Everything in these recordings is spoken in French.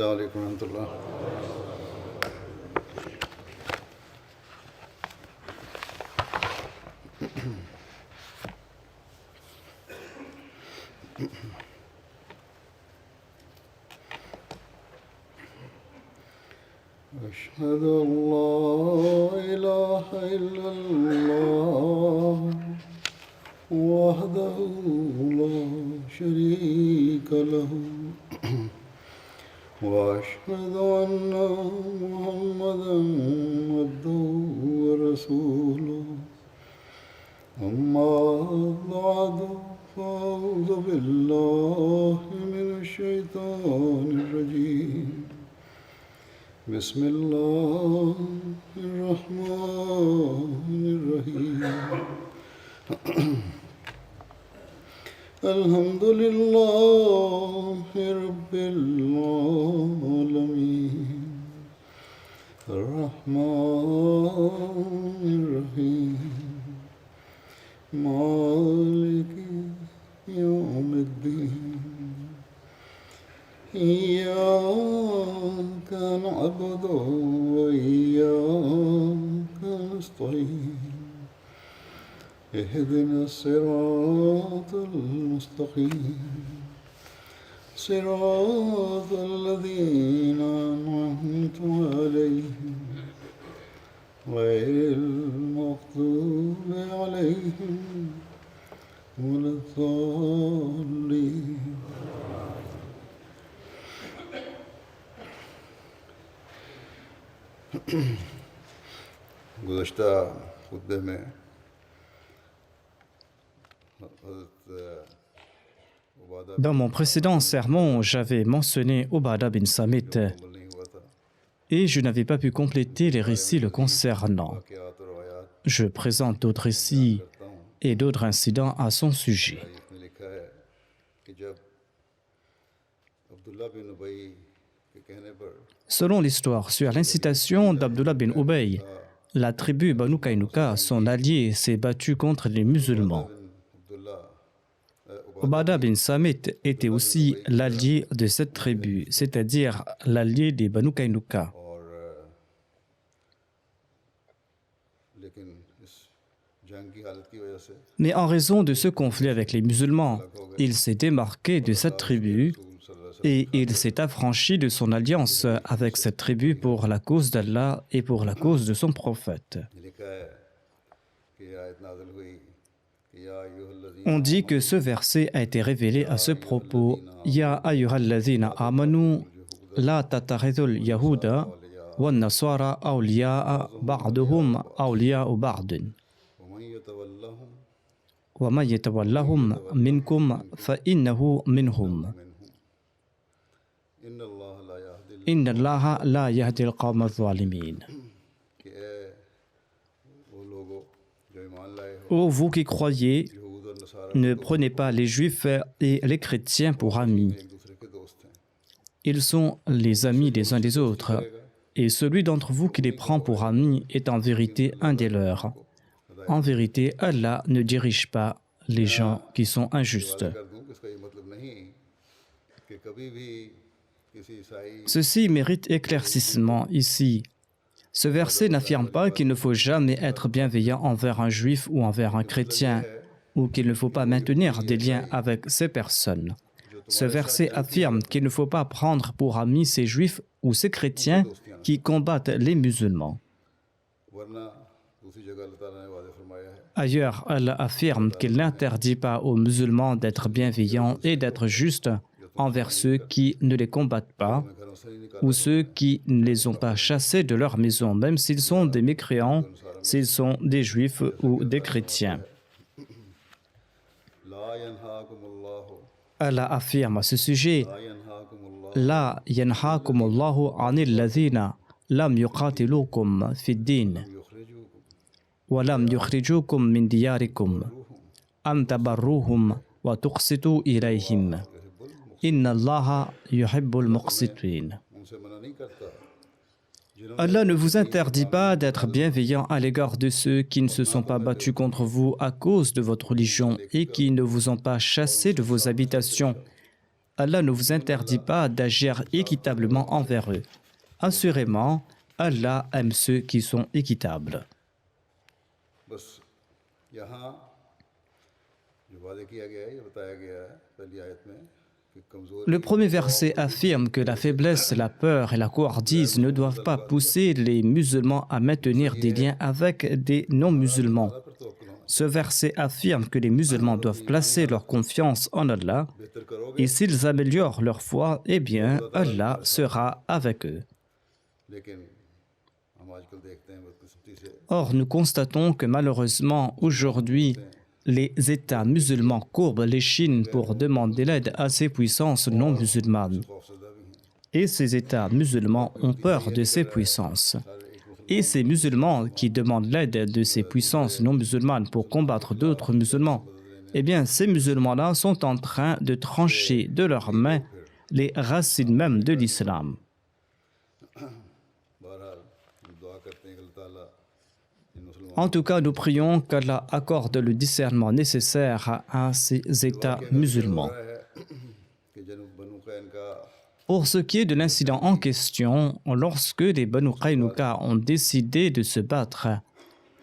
عليكم ورحمة الله. أشهد أن لا إله إلا الله وحده لا شريك له وأشهد أن محمدا عبده ورسوله أما بعد فأعوذ بالله من الشيطان الرجيم بسم الله الرحمن الرحيم الحمد لله رب العالمين الرحمن الرحيم مالك يوم الدين إياك نعبد وإياك نستعين اهدنا الصراط المستقيم صراط الذين أنعمت عليهم غير المغضوب عليهم ولا الضالين. गुज़श्ता खुतबे में Dans mon précédent sermon, j'avais mentionné Ubadah bin Samit et je n'avais pas pu compléter les récits le concernant. Je présente d'autres récits et d'autres incidents à son sujet. Selon l'histoire, sur l'incitation d'Abdullah bin Ubay, la tribu Banu Qaynuqa, son allié, s'est battue contre les musulmans. Ubadah bin Samit était aussi l'allié de cette tribu, c'est-à-dire l'allié des Banu Qaynuqa. Mais en raison de ce conflit avec les musulmans, il s'est démarqué de cette tribu et il s'est affranchi de son alliance avec cette tribu pour la cause d'Allah et pour la cause de son prophète. On dit que ce verset a été révélé à ce propos. Ya ayyuhalladhina amanu la tattakhidhul yahuda wan nasara awliya'a ba'duhum awliya'u ba'din wa man yatawallahum minkum fa innahu minhum inna Allaha la yahdi al-qawma adh-dhalimin. Ô vous qui croyez, ne prenez pas les Juifs et les chrétiens pour amis. Ils sont les amis des uns des autres, et celui d'entre vous qui les prend pour amis est en vérité un des leurs. En vérité, Allah ne dirige pas les gens qui sont injustes. Ceci mérite éclaircissement ici. Ce verset n'affirme pas qu'il ne faut jamais être bienveillant envers un juif ou envers un chrétien, ou qu'il ne faut pas maintenir des liens avec ces personnes. Ce verset affirme qu'il ne faut pas prendre pour amis ces juifs ou ces chrétiens qui combattent les musulmans. Ailleurs, Allah affirme qu'il n'interdit pas aux musulmans d'être bienveillants et d'être justes envers ceux qui ne les combattent pas ou ceux qui ne les ont pas chassés de leur maison, même s'ils sont des mécréants, s'ils sont des juifs ou des chrétiens. Allah affirme à ce sujet: La yanhaakumullahu anil ladhina lam yuqatilukum fid din wa lam yukhrijukum min diyarikum an tabarruhum wa tuqsitu ilayhim. Inna Allaha yuhibbul muqsitin. Allah ne vous interdit pas d'être bienveillant à l'égard de ceux qui ne se sont pas battus contre vous à cause de votre religion et qui ne vous ont pas chassé de vos habitations. Allah ne vous interdit pas d'agir équitablement envers eux. Assurément, Allah aime ceux qui sont équitables. बस यहाँ जो वादे किया गया है ये बताया गया है पहली आयत में कि कमजोर Le premier verset affirme que la faiblesse, la peur et la couardise ne doivent pas pousser les musulmans à maintenir des liens avec des non-musulmans. पर तवक्कुल होना Ce verset affirme que les musulmans doivent placer leur confiance en Allah बेहतर करोगे et s'ils améliorent leur foi, eh bien, Allah sera avec eux. लेकिन हम आजकल देखते हैं बदकिस्मती से Or, nous constatons que malheureusement, aujourd'hui, les États musulmans courbent l'échine pour demander l'aide à ces puissances non musulmanes. खौफजदा भी हैं Et ces États musulmans ont peur de ces puissances. Et ces musulmans qui demandent l'aide de ces puissances non musulmanes pour combattre d'autres musulmans, eh bien, ces musulmans-là sont en train de trancher de leurs mains les racines même de l'islam. बहरहाल हम दुआ करते हैं कि अल्लाह ताला इन मुसलमान En tout cas, nous prions qu'Allah accorde le discernement nécessaire à ces États musulmans. है कि जनूब बनु कैनका Pour ce qui est de l'incident en question, lorsque les Banu Qaynuqa ont décidé de se battre,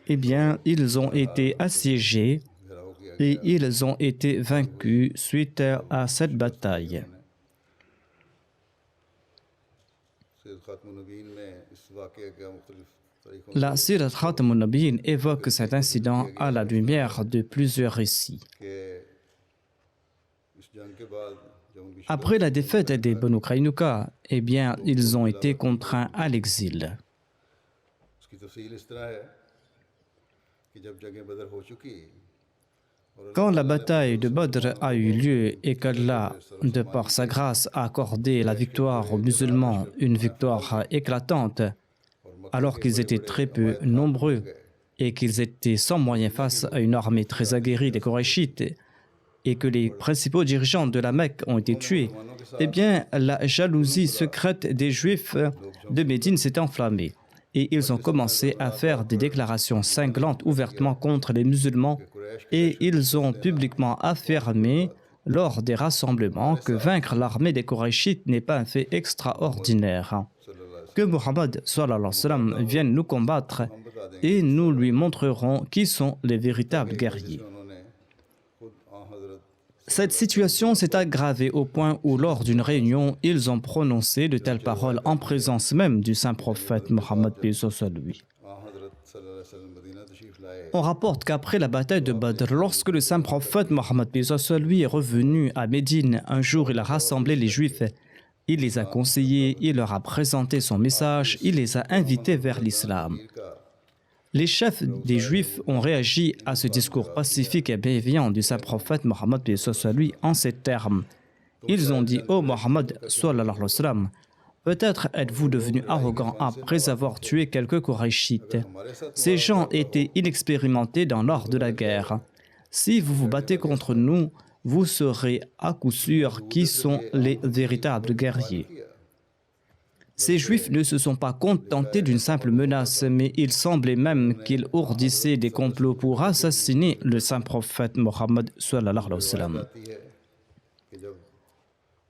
eh bien, ils ont été assiégés घेराव किया et ils ont été vaincus suite à cette bataille. Syed खातमुन नबीन में इस वाक़े का मुख्तलिफ तरीक़ों La Sirat Khatam al-Nabiyyin évoque cet incident à la lumière de plusieurs récits. के इस जंग के बाद जब उनकी Après la défaite des Banu Qaynuqa, eh bien, ils ont été contraints à l'exil. उसकी तफसील इस तरह है कि जब जंग बदर हो चुकी Quand la bataille de Badr a eu lieu et qu'Allah, de par sa grâce, a accordé la victoire aux musulmans, une victoire éclatante, alors qu'ils étaient très peu nombreux et qu'ils étaient sans moyens face à une armée très aguerrie des Korachites et que les principaux dirigeants de la Mecque ont été tués, eh bien, la jalousie secrète des Juifs de Médine s'est enflammée et ils ont commencé à faire des déclarations cinglantes ouvertement contre les musulmans et ils ont publiquement affirmé lors des rassemblements que vaincre l'armée des Korachites n'est pas un fait extraordinaire. Que Muhammad sallallahu alayhi wa sallam vienne nous combattre et nous lui montrerons qui sont les véritables guerriers. उन्होंने खुद हजरत Cette situation s'est aggravée au point où lors d'une réunion, ils ont prononcé de telles paroles en présence même du saint prophète Mohammed paix soit lui. हजरत सल्लल्लाहु अलैहि वसल्लम मदीना तशरीफ लाए On rapporte qu'après la bataille de Badr, lorsque le saint prophète Mohammed paix soit lui est revenu à Médine, un jour il a rassemblé les Juifs, il les a conseillés, il leur a présenté son message, il les a invités vers l'islam. Les chefs des Juifs ont réagi à ce discours pacifique et bienveillant du saint prophète Mohammed paix soit lui en ces termes. Ils ont dit: ô Mohammed sallallahu alayhi wa sallam, peut-être êtes-vous devenu arrogant après avoir tué quelques Korachites. Ces gens étaient inexpérimentés dans l'art de la guerre. Si vous vous battez contre nous, vous saurez à coup sûr qui sont les véritables guerriers. Ces Juifs ne se sont pas contentés d'une simple menace, mais il semblait même qu'ils ourdissaient des complots pour assassiner le saint prophète Mohammed sallallahu alayhi wa sallam. आती है कि जब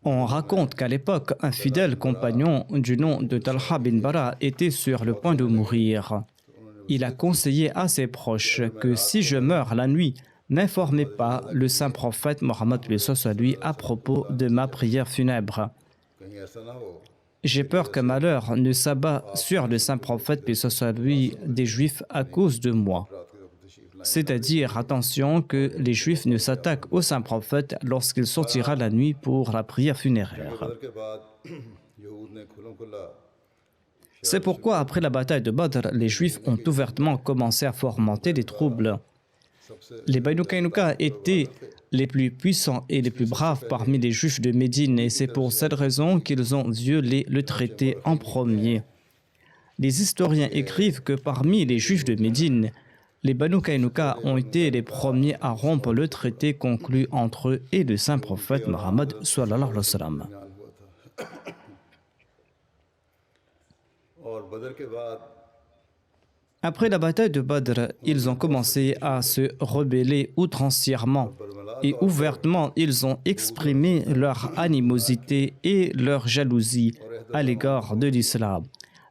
On raconte qu'à l'époque, un fidèle compagnon du nom de Talha bin Bara était sur le point de mourir. Il a conseillé à ses proches que si je meurs la nuit, n'informez pas le saint prophète Mohammed paix soit lui à propos de ma prière funèbre. कहीं ऐसा ना हो J'ai peur qu'un malheur ne s'abat sur le saint prophète paix soit lui des Juifs à cause de moi. रात के वक्त तशरीफ लाए C'est-à-dire, attention, que les Juifs ne s'attaquent au saint prophète lorsqu'il sortira la nuit pour la prière funéraire. बदर के बाद यहूद ने खुल्लम खुल्ला C'est pourquoi, après la bataille de Badr, les Juifs ont ouvertement commencé à fomenter des troubles. Les Banu Qaynuqa étaient les plus puissants et les plus braves parmi les Juifs de Médine, et c'est pour cette raison qu'ils ont violé le traité en premier. Les historiens écrivent que parmi les Juifs de Médine, les Banu Qaynuqa ont été les premiers à rompre le traité conclu entre eux et le saint prophète Mohammed sallallahu alayhi wa sallam. बयान हुआ था और बदर के बाद Après la bataille de Badr, ils ont commencé à se rebeller outrancièrement et ouvertement ils ont exprimé leur animosité et leur jalousie à l'égard de l'islam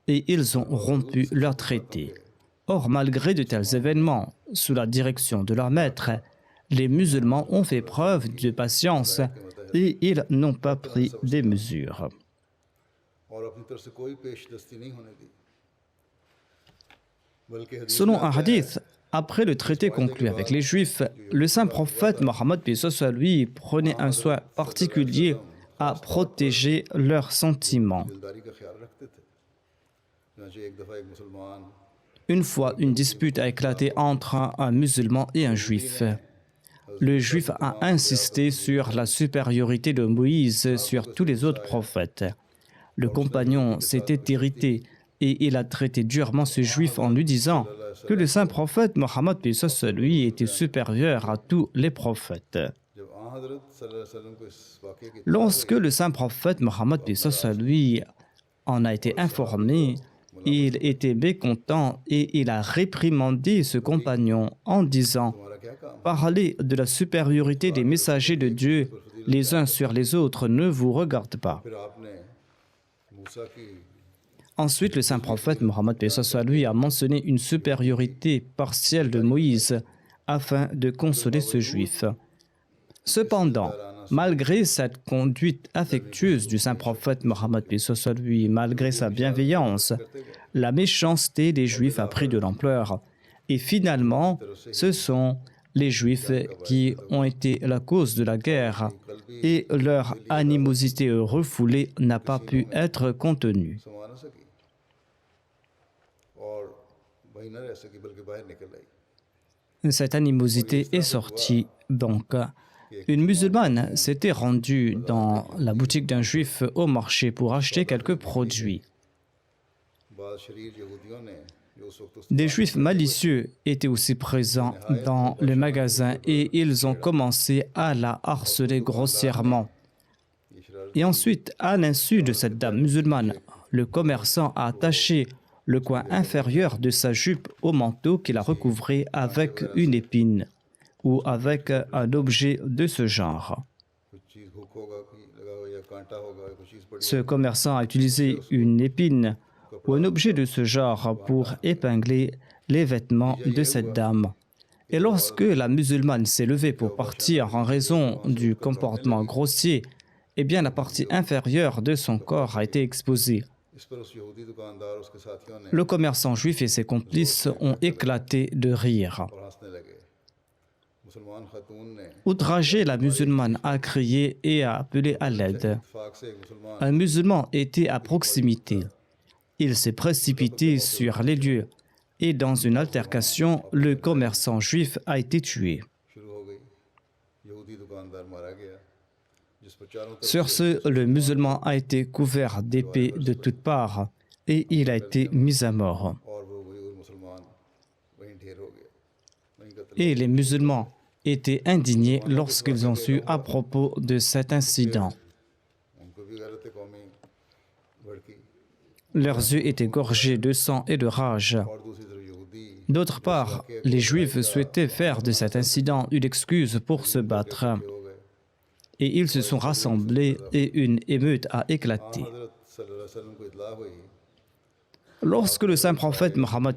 et ils ont rompu leur traité. Or, malgré de tels événements, sous la direction de leur maître, les musulmans ont fait preuve de patience et ils n'ont pas pris des mesures. Selon un hadith, après le traité conclu avec les Juifs, le saint prophète Mohammed lui prenait un soin particulier à protéger leurs sentiments. Une fois, une dispute a éclaté entre un musulman et un juif. Le juif a insisté sur la supériorité de Moïse sur tous les autres prophètes. Le compagnon s'était irrité et il a traité durement ce juif en lui disant que le saint prophète Mohammed lui était supérieur à tous les prophètes. Lorsque le saint prophète Mohammed lui en a été informé, il était mécontent et il a réprimandé ce compagnon en disant « Parler de la supériorité des messagers de Dieu les uns sur les autres ne vous regarde pas. » Ensuite, le saint prophète Mohammed lui a mentionné une supériorité partielle de Moïse afin de consoler ce juif. Cependant, malgré cette conduite affectueuse du saint prophète Mohammed lui, malgré sa bienveillance, la méchanceté des Juifs a pris de l'ampleur. Et finalement, ce sont les Juifs qui ont été la cause de la guerre et leur animosité refoulée n'a pas pu être contenue. Cette animosité est sortie donc. Une musulmane s'était rendue dans la boutique d'un juif au marché pour acheter quelques produits. Des juifs malicieux étaient aussi présents dans le magasin et ils ont commencé à la harceler grossièrement. Et ensuite, à l'insu de cette dame musulmane, le commerçant a attaché le coin inférieur de sa jupe au manteau qu'il a recouvré avec une épine ou avec un objet de ce genre. Ce commerçant a utilisé une épine ou un objet de ce genre pour épingler les vêtements de cette dame. Et lorsque la musulmane s'est levée pour partir en raison du comportement grossier, eh bien la partie inférieure de son corps a été exposée. Le commerçant juif et ses complices ont éclaté de rire. Outragée, la musulmane a crié et a appelé à l'aide. Un musulman était à proximité. Il s'est précipité sur les lieux et dans une altercation, le commerçant juif a été tué. Sur ce, le musulman a été couvert d'épées de toutes parts et il a été mis à mort. Et les musulmans étaient indignés lorsqu'ils ont su à propos de cet incident. Leurs yeux étaient gorgés de sang et de rage. D'autre part, les Juifs souhaitaient faire de cet incident une excuse pour se battre. Et ils se sont rassemblés et une émeute a éclaté. Lorsque le saint prophète Mohammed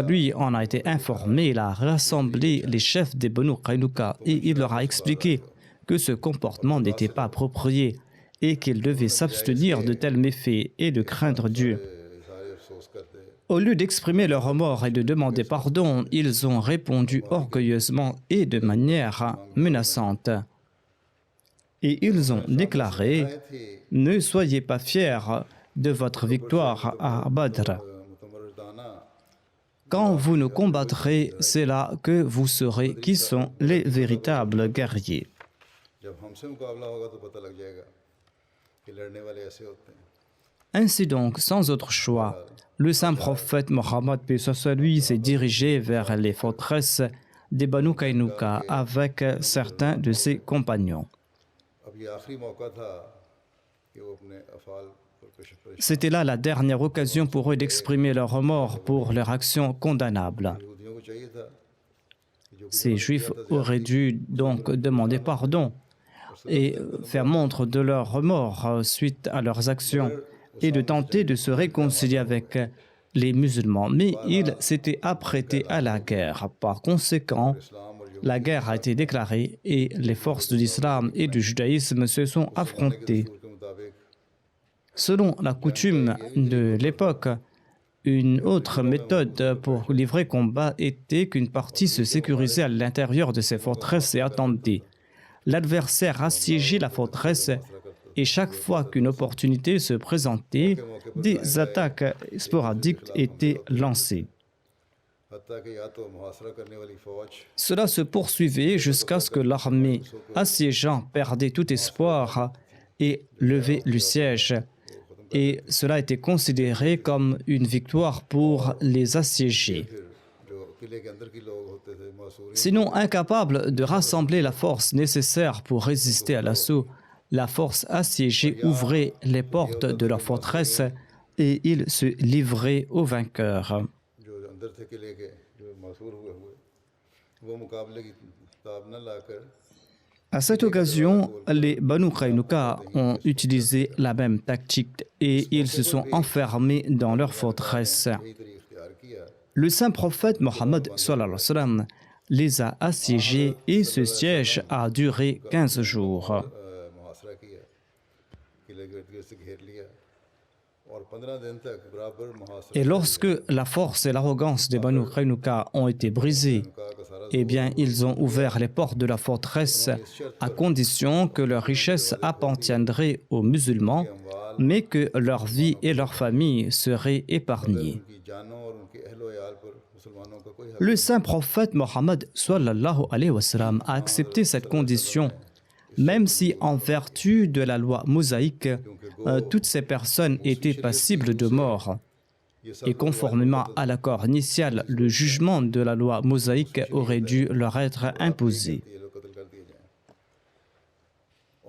lui en a été informé, il a rassemblé les chefs des Banu Qaynuqa et il leur a expliqué que ce comportement n'était pas approprié et qu'ils devaient s'abstenir de tels méfaits et de craindre Dieu. Au lieu d'exprimer leur remords et de demander pardon, ils ont répondu orgueilleusement et de manière menaçante. Et ils ont déclaré « Ne soyez pas fiers de votre victoire à Badr. Quand vous nous combattrez, c'est là que vous saurez qui sont les véritables guerriers. » Ainsi donc, sans autre choix, le saint prophète Mohammed lui s'est dirigé vers les forteresses des Banu Qaynuqa avec certains de ses compagnons. C'était là la dernière occasion pour eux d'exprimer leur remords pour leur action condamnable. यहूदियों को चाहिए था Ces Juifs auraient dû donc demander pardon et faire montre de leur remords suite à leurs actions et de tenter de se réconcilier avec les musulmans. Mais ils s'étaient apprêtés à la guerre. Par conséquent, इस्लाम और la guerre a été déclarée et les forces de l'islam et du judaïsme se sont affrontées. के मुताबिक Selon la coutume de l'époque, une autre méthode pour livrer combat était qu'une partie se sécurisait à l'intérieur de ces forteresses et attendait. L'adversaire assiégeait la forteresse et chaque fois qu'une opportunité se présentait, des attaques sporadiques étaient lancées. हत्ता कि या तो मुहासरा करने वाली फौज Cela se poursuivait jusqu'à ce que l'armée assiégeant perdait tout espoir et levait le siège. Et cela était considéré comme une victoire pour les assiégés. जो किले के अंदर के लोग होते थे Mussoorie Sinon incapables de rassembler la force nécessaire pour résister à l'assaut, la force assiégée ouvrait les portes de leur forteresse et ils se livraient aux vainqueurs. जो अंदर थे किले के जो मसूर हुए वो मुकाबले की ताब न लाकर À cette occasion, les Banu Qaynuqa ont utilisé la même tactique et ils se sont enfermés dans leur forteresse. यही तरीका इख्तियार किया Le saint prophète Mohammed sallallahu alayhi wa sallam les a assiégés et ce siège a duré 15 jours. मुहासरा किया किले के इर्द गिर्द से घेर लिया और 15 दिन तक बराबर मुहासरा Et lorsque la force et l'arrogance des Banu Qaynuqa ont été brisées, का सारा eh bien, ils ont ouvert les portes de la forteresse à condition que leur richesse appartiendrait aux musulmans, mais que leur vie et leur famille seraient épargnées. उनकी जानों और उनके अहलो याल पर मुसलमानों का कोई हक Le saint prophète Mohammed sallallahu alayhi wa sallam a accepté cette condition, même si en vertu de la loi mosaïque, toutes ces personnes étaient passibles de mort. Et conformément à l'accord initial, le jugement de la loi mosaïque aurait dû leur être imposé. ये लोग कत्ल कर दिए जाएं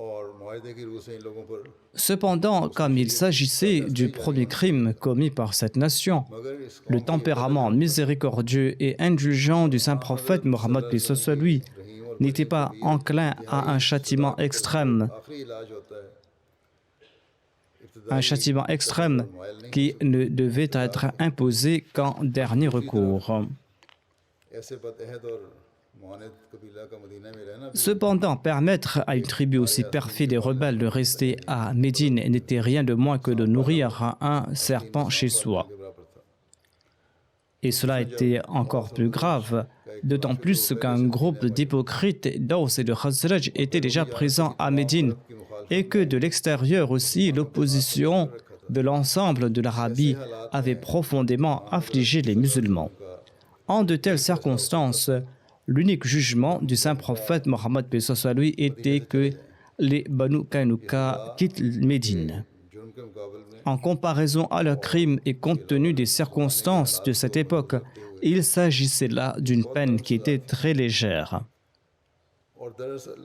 और मुआहदे की रूह से इन लोगों पर Cependant, comme il s'agissait du premier crime commis par cette nation, मगर इस le tempérament miséricordieux et indulgent du saint prophète Mohammed paix soit lui n'était pas enclin à un châtiment extrême, आखिरी इलाज होता है un châtiment extrême qui ne devait être imposé qu'en dernier recours. ऐसे बदअहद और मुआनिद कबीला का मदीना में रहना भी Cependant, permettre à une tribu aussi perfide et rebelle de rester à Médine n'était rien de moins que de nourrir un serpent chez soi. के बराबर था Et cela était encore plus grave, d'autant plus qu'un groupe d'hypocrites d'Aws et de Khazraj était déjà présent à Médine et que de l'extérieur aussi, l'opposition de l'ensemble de l'Arabie avait profondément affligé les musulmans. En de telles circonstances, l'unique jugement du saint prophète Mohammed paix soit lui était que les Banu Qaynuqa quittent Médine. जुर्म के मुकाबले में En comparaison à leurs crimes et compte tenu des circonstances de cette époque, il s'agissait là d'une peine qui était très légère. और दरअसल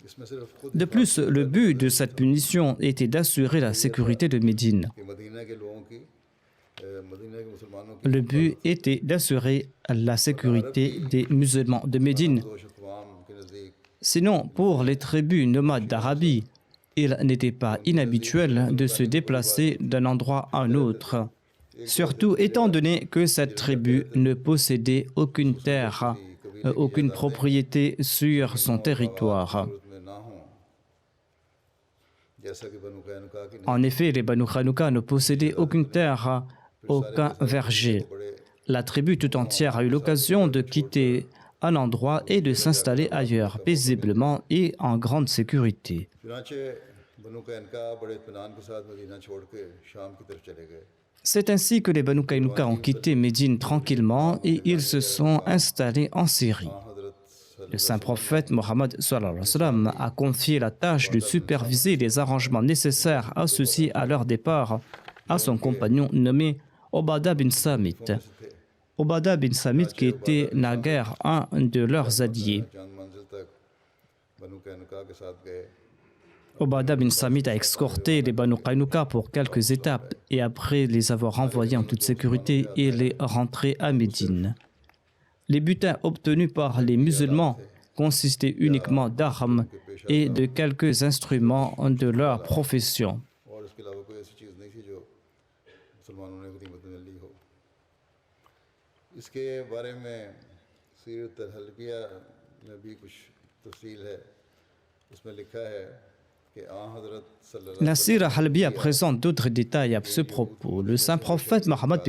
इसमें सिर्फ खुद De plus, le but de cette punition était d'assurer la sécurité de Médine. कि मदीना के लोगों की मदीना के मुसलमानों की Le but était d'assurer la sécurité des musulmans de Médine. दोष अक़वाम के नज़दीक Sinon, pour les tribus nomades d'Arabie, il n'était pas inhabituel de se déplacer d'un endroit à un autre, surtout étant donné que cette tribu ne possédait aucune terre, aucune propriété sur son territoire. सूरत में ना हों जैसा कि बनु कैनुका की En effet, les Banu Qaynuqa ne possédaient aucune terre, aucun verger. La tribu tout entière a eu l'occasion de quitter un endroit et de s'installer ailleurs, paisiblement et en grande sécurité. चुनाचे बनु कैनुका बड़े इत्मीनान के साथ मदीना छोड़ के शाम की तरफ चले गए C'est ainsi que les Banu Qaynuqa ont quitté Médine tranquillement et ils se sont installés en Syrie. हज़रत Le saint prophète Mohammed sallallahu alayhi wa sallam a confié la tâche de superviser les arrangements nécessaires associés à leur départ à son compagnon nommé Obada bin Samit. Obada bin Samit qui était naguère un de leurs alliés. चंद मंजिल तक बनु कैनुका के साथ गए Obada bin Samit a escorté les Banu Qaynuqa pour quelques étapes et après les avoir renvoyés en toute sécurité, il est rentré à Médine. Les butins obtenus par les musulmans consistaient uniquement d'armes et de quelques instruments de leur profession. और इसके अलावा कोई ऐसी चीज़ नहीं थी जो मुसलमानों ने गनीमत में ली हो। इसके बारे में सीरत अल-हलबिया में भी कुछ तफसील है। उसमें लिखा है कि हज़रत सल्लल्लाहु La Sira Halbiya présente d'autres détails à ce propos. Le saint prophète Mohammed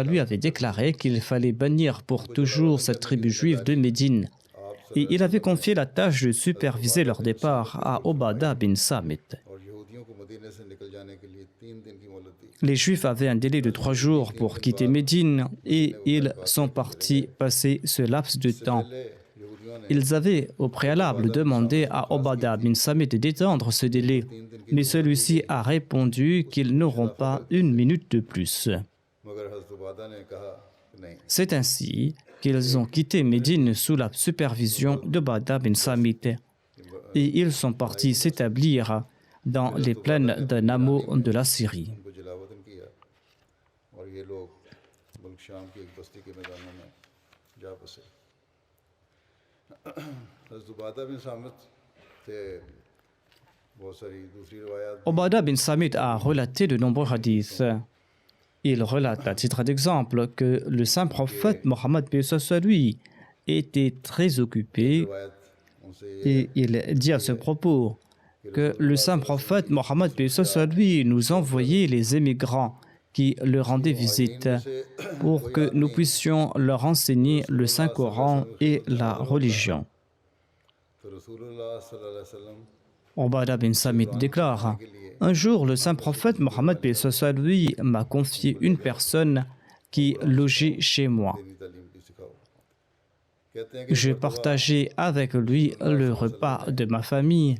lui avait déclaré qu'il fallait bannir pour toujours cette tribu juive de Médine. Et il avait confié la tâche de superviser leur départ à Obada bin Samit. और यहूदियों को मदीने से निकल जाने के लिए 3 दिन की मोहलत दी। Les Juifs avaient un délai de 3 jours pour quitter Médine et ils sont partis passer ce laps de temps. पहले यहूदियों ने Ils avaient au préalable demandé à Obada bin Samit d'étendre ce délai, mais celui-ci a répondu qu'ils n'auront pas une minute de plus. मगर हज़रत उबादा ने कहा कि नहीं, C'est ainsi qu'ils ont quitté Médine sous la supervision d'Obada bin Samit et ils sont partis s'établir dans les plaines de Namo de la Syrie. उनको जलावतन किया और ये लोग मुल्क शाम की एक बस्ती के मैदानों में जा बसे। हज़रत उबादा बिन सामित थे बहुत सारी दूसरी रवायात। Obada bin Samit a relaté de nombreux hadiths. Il relate à titre d'exemple que le saint prophète Mohammed lui était très occupé रवायत उनसे ये et il dit à ce propos que le saint prophète Mohammed lui nous envoyait les émigrants qui leur rendaient visite pour que nous puissions leur enseigner le Saint-Coran et la religion. तो रसूलुल्लाह सल्लल्लाहु अलैहि वसल्लम Obada bin Samit déclare: un jour, le saint prophète Mohammed lui m'a confié une personne qui logeait chez moi. दीनी तालीम की सिखाओ। कहते हैं कि Je partageais avec lui le repas de ma famille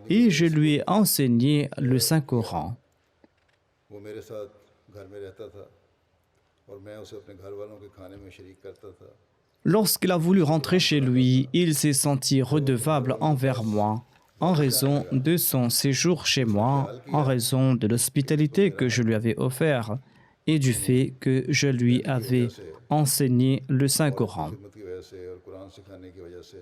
et je lui ai enseigné le Saint-Coran. वो मेरे साथ घर में रहता था और मैं उसे अपने घर वालों के खाने में शरीक करता था। Lorsqu'il a voulu rentrer chez lui, il s'est senti redevable envers moi en raison de son séjour chez moi, en raison de l'hospitalité que je lui avais offerte et du fait que je lui avais enseigné le Saint-Coran. खिदमत की वजह से और कुरान सिखाने की वजह से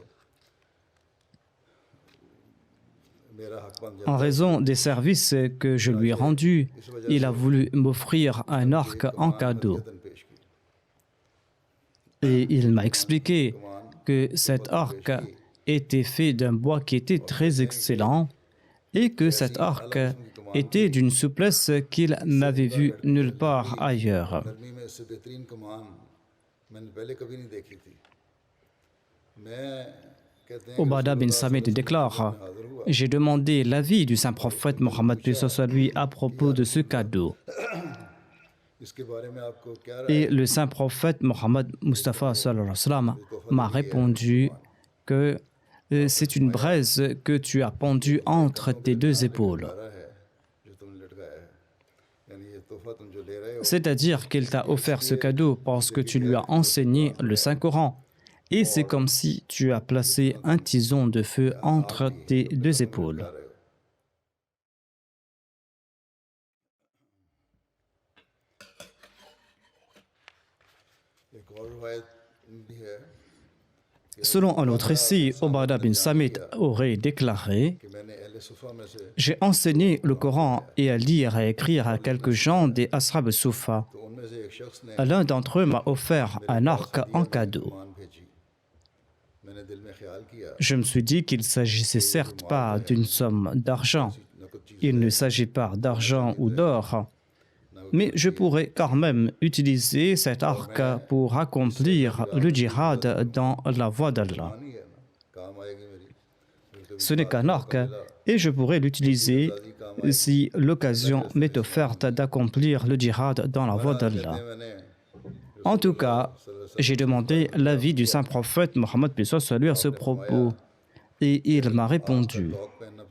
मेरा हक बन En raison des services que je lui ai rendus, il a voulu m'offrir un arc en cadeau. जाता पेश की। Et il m'a expliqué que cet arc était fait d'un bois qui était très excellent et que cet arc était d'une souplesse qu'il n'avait vue nulle part ailleurs. नरमी में इससे बेहतरीन कमान मैंने पहले कभी नहीं देखी थी। मैं कहते हैं कि Obada bin Samit déclare: j'ai demandé l'avis du saint prophète Mohammed lui à propos de ce cadeau. इसके बारे में आपको क्या राय Et le saint prophète Mohammed Mustafa sallallahu alayhi wa sallam m'a répondu que c'est une braise que tu as pendue entre tes deux épaules. है जो तुमने लटकाया है, यानी ये तोहफा तुम जो ले रहे हो C'est-à-dire qu'il t'a offert ce cadeau parce que tu lui as enseigné le Saint-Coran. Et c'est comme si tu as placé un tison de feu entre tes deux épaules. रहे हो। एक और रवायत भी है Selon un autre récit, Obada bin Samit aurait déclaré: कि मैंने अहले सुफा में से j'ai enseigné le Coran et à lire et à écrire à quelques gens des Ashab Soufa. तो उनमें से एक शख्स ने L'un d'entre eux m'a offert un arc en cadeau. मान भेजी। मैंने दिल में ख्याल किया Je me suis dit qu'il s'agissait certes pas d'une somme d'argent. नकद चीज Il ne s'agit pas d'argent ou d'or, mais je pourrais quand même utiliser cet arc pour accomplir le djihad dans la voie d'Allah. नहीं है ना, काम आएगी मेरी। Ce n'est qu'un arc et je pourrais l'utiliser si l'occasion m'est offerte d'accomplir le djihad dans la voie d'Allah. मैंने En tout cas, j'ai demandé l'avis du saint prophète Mohammed à ce propos et il m'a répondu: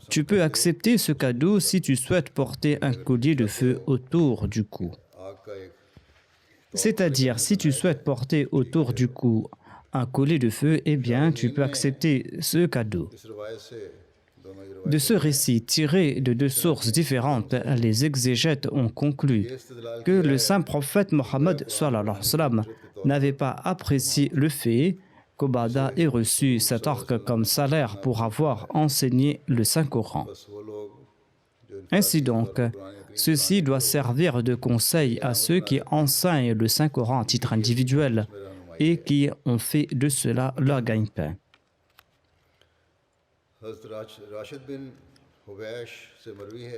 tu peux accepter ce cadeau si tu souhaites porter un collier de feu autour du cou. आग का एक C'est-à-dire, si tu souhaites porter autour du cou un collier de feu, eh bien, tu peux accepter ce cadeau. इस रवायत से De ce récit, tiré de deux sources différentes, les exégètes ont conclu que le saint prophète Mohammed sallallahu alayhi wa sallam n'avait pas apprécié le fait qu'Obada ait reçu cet arc comme salaire pour avoir enseigné le Saint-Coran. Ainsi donc, ceci doit servir de conseil à ceux qui enseignent le Saint-Coran à titre individuel et qui ont fait de cela leur gagne-pain.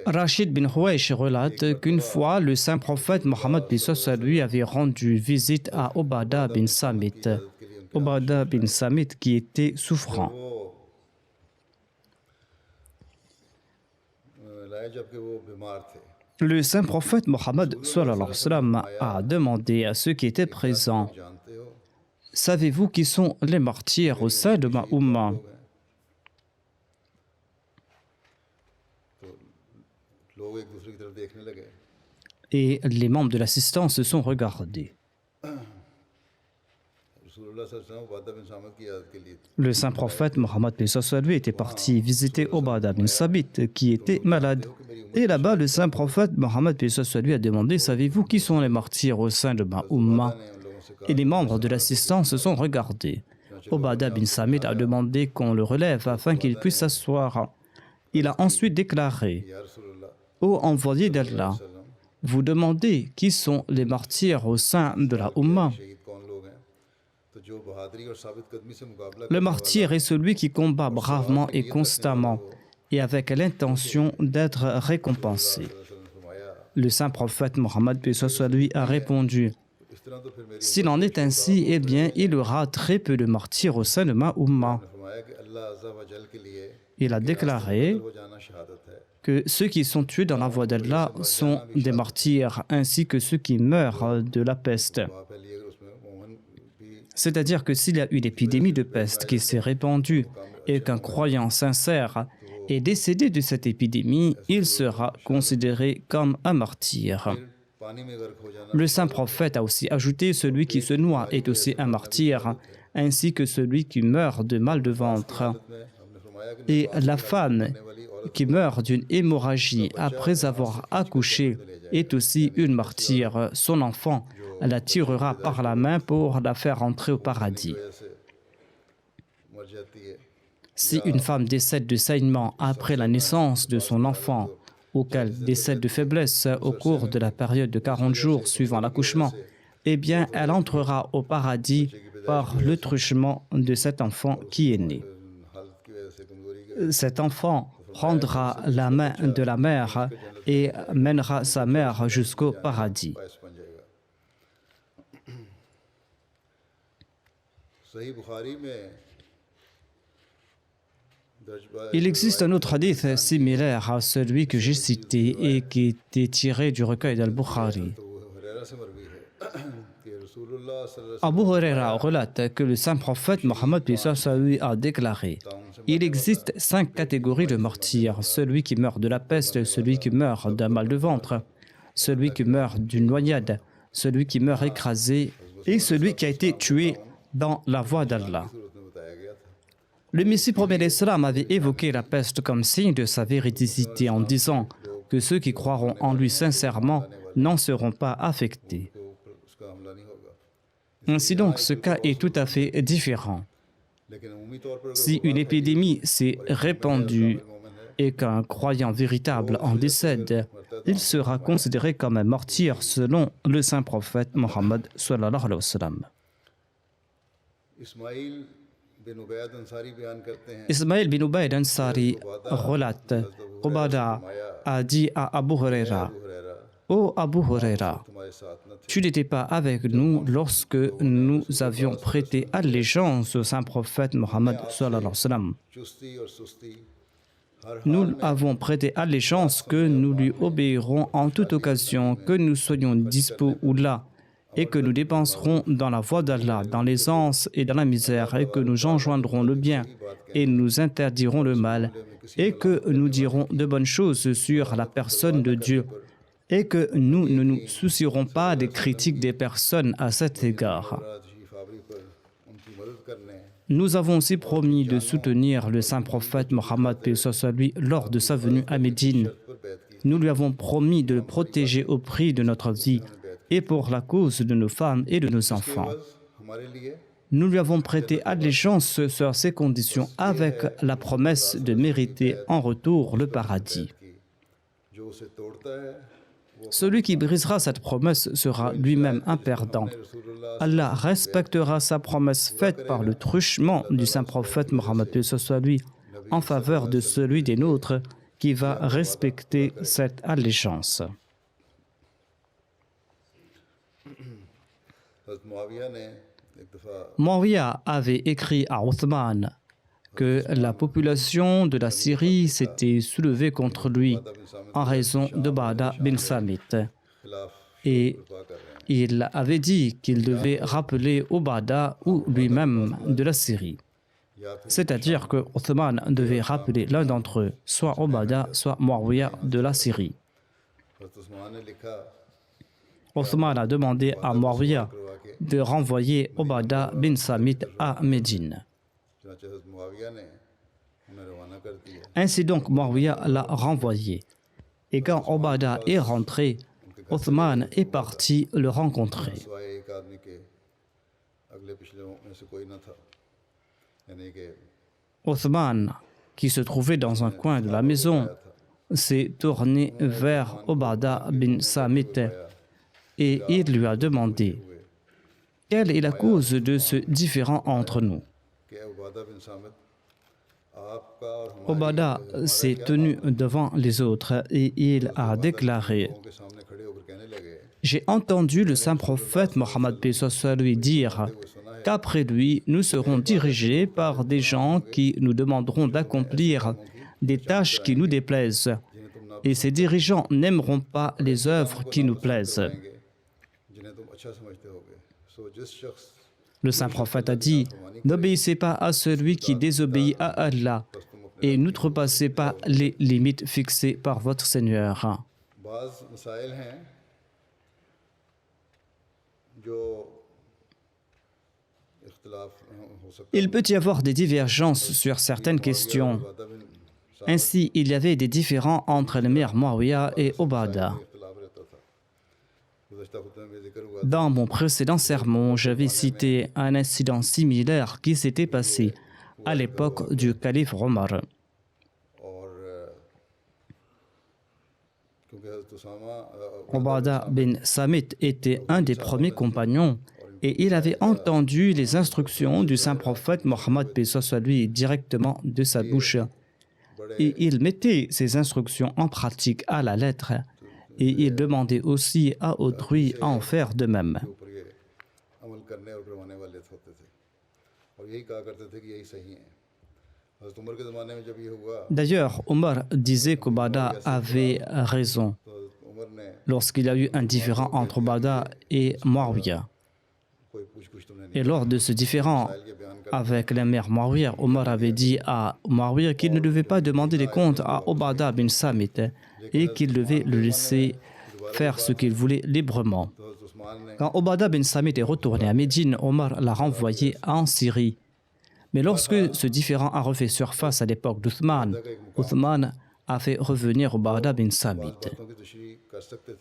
Rachid bin Huwaish relate qu'une fois, le saint prophète Mohammed lui avait rendu visite à Obada bin Samit. Obada bin Samit qui était souffrant. Le saint prophète Mohammed a demandé à ceux qui étaient présents: savez-vous qui sont les martyrs au sein de ma Ummah? Et les membres de l'assistance se sont regardés. Le saint prophète Mohammed lui était parti visiter Obada bin Sabit qui était malade. Et là-bas, le saint prophète Mohammed lui a demandé: savez-vous qui sont les martyrs au sein de ma Ummah? Et les membres de l'assistance se sont regardés. Obada bin Samit a demandé qu'on le relève afin qu'il puisse s'asseoir. Il a ensuite déclaré: ô envoyé d'Allah, vous demandez qui sont les martyrs au sein de la Ummah. Le martyr est celui qui combat bravement et constamment et avec l'intention d'être récompensé. Le saint prophète Mohammed lui a répondu: s'il en est ainsi, eh bien, il y aura très peu de martyrs au sein de ma Ummah. Il a déclaré que ceux qui sont tués dans la voie d'Allah sont des martyrs, ainsi que ceux qui meurent de la peste. C'est-à-dire que s'il y a eu une épidémie de peste qui s'est répandue et qu'un croyant sincère est décédé de cette épidémie, il sera considéré comme un martyr. Le saint prophète a aussi ajouté: celui qui se noie est aussi un martyr, ainsi que celui qui meurt de mal de ventre. Et la femme qui meurt d'une hémorragie après avoir accouché est aussi une martyre. Son enfant la tirera par la main pour la faire entrer au paradis. Si une femme décède de saignement après la naissance de son enfant, ou qu'elle décède de faiblesse au cours de la période de 40 jours suivant l'accouchement, eh bien, elle entrera au paradis par le truchement de cet enfant qui est né. Cet enfant prendra la main de la mère et mènera sa mère jusqu'au paradis. Il existe un autre hadith similaire à celui que j'ai cité et qui était tiré du recueil d'Al-Bukhari. Abu Huraira relate que le saint prophète Mohammed a déclaré: il existe 5 catégories de martyrs: celui qui meurt de la peste, celui qui meurt d'un mal de ventre, celui qui meurt d'une noyade, celui qui meurt écrasé et celui qui a été tué dans la voie d'Allah. Le Messie premier d'Islam avait évoqué la peste comme signe de sa véridicité en disant que ceux qui croiront en lui sincèrement n'en seront pas affectés. Ainsi donc, ce cas est tout à fait différent. Si une épidémie s'est répandue et qu'un croyant véritable en décède, il sera considéré comme un martyr selon le saint prophète Mohammed sallallahu alayhi wa sallam. Ismaïl bin Ubayd Ansari relate: Obada a dit à Abu Huraira: ô Abu Huraira, tu n'étais pas avec nous lorsque nous avions prêté allégeance au saint prophète Mohammed sallallahu alayhi wa sallam. Nous avons prêté allégeance que nous lui obéirons en toute occasion, que nous soyons dispos ou là, et que nous dépenserons dans la voie d'Allah, dans l'aisance et dans la misère, et que nous enjoindrons le bien et nous interdirons le mal, et que nous dirons de bonnes choses sur la personne de Dieu, et que nous ne nous soucierons pas des critiques des personnes à cet égard. Nous avons aussi promis de soutenir le saint prophète Mohammed paix soit lui lors de sa venue à Médine. Nous lui avons promis de le protéger au prix de notre vie et pour la cause de nos femmes et de nos enfants. Nous lui avons prêté allégeance sur ces conditions avec la promesse de mériter en retour le paradis. Celui qui brisera cette promesse sera lui-même un perdant. Allah respectera sa promesse faite par le truchement du saint prophète Mohammed paix soit lui en faveur de celui des nôtres qui va respecter cette allégeance. Muawiyah avait écrit à Othman que la population de la Syrie s'était soulevée contre lui en raison d'Ubadah bin Samit. Et il avait dit qu'il devait rappeler Ubadah ou lui-même de la Syrie. C'est-à-dire que Othman devait rappeler l'un d'entre eux, soit Ubadah, soit Muawiyah de la Syrie. Othman a demandé à Muawiyah de renvoyer Ubadah bin Samit à Médine. Ainsi donc, Muawiyah l'a renvoyé. Et quand Ubadah est rentré, Othman est parti le rencontrer. Othman, qui se trouvait dans un coin de la maison, s'est tourné vers Ubadah bin Samit et il lui a demandé « Quelle est la cause de ce différend entre nous ?» Ubadah s'est tenu devant les autres et il a déclaré « J'ai entendu le saint prophète Mohammed paix soit lui dire qu'après lui, nous serons dirigés par des gens qui nous demanderont d'accomplir des tâches qui nous déplaisent. Et ces dirigeants n'aimeront pas les œuvres qui nous plaisent. » Le saint prophète a dit « N'obéissez pas à celui qui désobéit à Allah et n'outrepassez pas les limites fixées par votre Seigneur. » Il peut y avoir des divergences sur certaines questions. Ainsi, il y avait des différends entre l'émir Muawiyah et Ubadah. Dans mon précédent sermon, j'avais cité un incident similaire qui s'était passé à l'époque du calife Omar. Ubadah bin Samit était un des premiers compagnons et il avait entendu les instructions du saint prophète Mohammed paix soit lui directement de sa bouche. Et il mettait ces instructions en pratique à la lettre et il demandait aussi à autrui à en faire de même. D'ailleurs, Omar disait qu'Ubadah avait raison lorsqu'il y a eu un différend entre Ubadah et Muawiyah. Et lors de ce différend avec l'émir Muawiyah, Omar avait dit à Muawiyah qu'il ne devait pas demander des comptes à Ubadah bin Samit et qu'il devait le laisser faire ce qu'il voulait librement. Quand Ubadah bin Samit est retourné à Médine, Omar l'a renvoyé en Syrie. Mais lorsque ce différend a refait surface à l'époque d'Othman, Othman a fait revenir Ubadah bin Samit.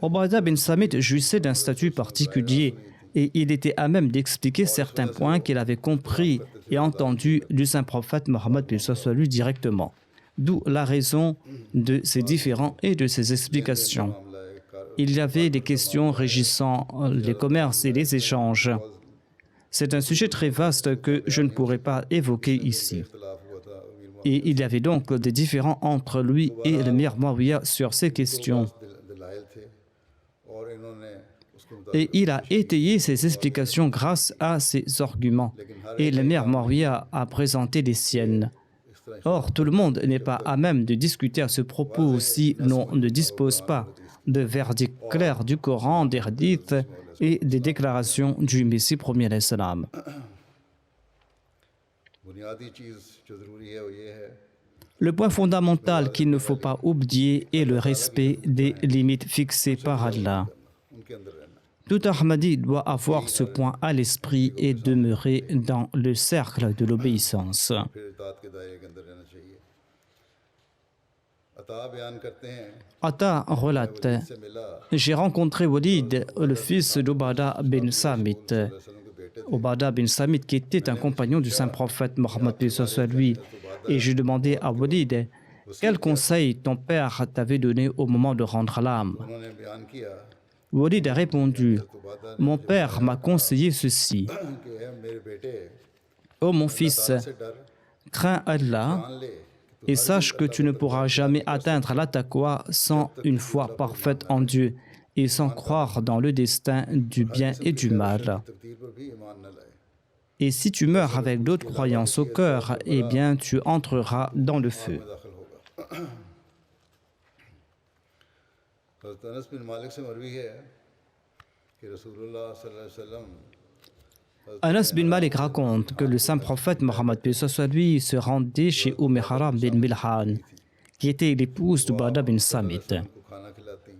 Ubadah bin Samit jouissait d'un statut particulier et il était à même d'expliquer certains points qu'il avait compris et entendus du saint prophète Mohammed paix soit lui directement. D'où la raison de ces différends et de ces explications. Il y avait des questions régissant les commerces et les échanges. C'est un sujet très vaste que je ne pourrais pas évoquer ici. Et il y avait donc des différends entre lui et l'émir Muawiyah sur ces questions. Et il a étayé ses explications grâce à ses arguments. Et l'émir Muawiyah a présenté les siennes. Or, tout le monde n'est pas à même de discuter à ce propos si l'on ne dispose pas de verdicts clairs du Coran, des hadiths et des déclarations du Messie premier alayhi salam. Le point fondamental qu'il ne faut pas oublier est le respect des limites fixées par Allah. Tout Ahmadi doit avoir ce point à l'esprit et demeurer dans le cercle de l'obéissance. फिर इताअत के दायरे के अंदर रहना चाहिए। अता बयान करते हैं Atta relate, से मिला j'ai rencontré Walid, le fils d'Obada bin Samit. वसल्लम के बेटे Obada bin Samit qui était un compagnon du saint prophète Mohammed paix soit lui. Et je demandais à Walid, quel conseil ton père t'avait donné au moment de rendre l'âme? उन्होंने बयान किया Walid a répondu, mon père m'a conseillé ceci. कि है मेरे बेटे Ô mon fils, से डर crains Allah मान ले et sache que tu ne pourras jamais atteindre la taqwa sans une foi parfaite en Dieu et sans croire dans le destin du bien et du mal. तकदीर पर भी ईमान न लाए। Et si tu meurs avec d'autres croyances au cœur, eh bien tu entreras dans le feu. में दाखिल होगा। हज़रत अनस बिन मालिक से मरवी है कि रसूलुल्लाह सल्लल्लाहु अलैहि वसल्लम Anas bin Malik raconte que le saint prophète Mohammed paix soit lui se rendait chez Haram bin Milhan, qui était l'épouse de Bada bin Samit. को खाना खिलाती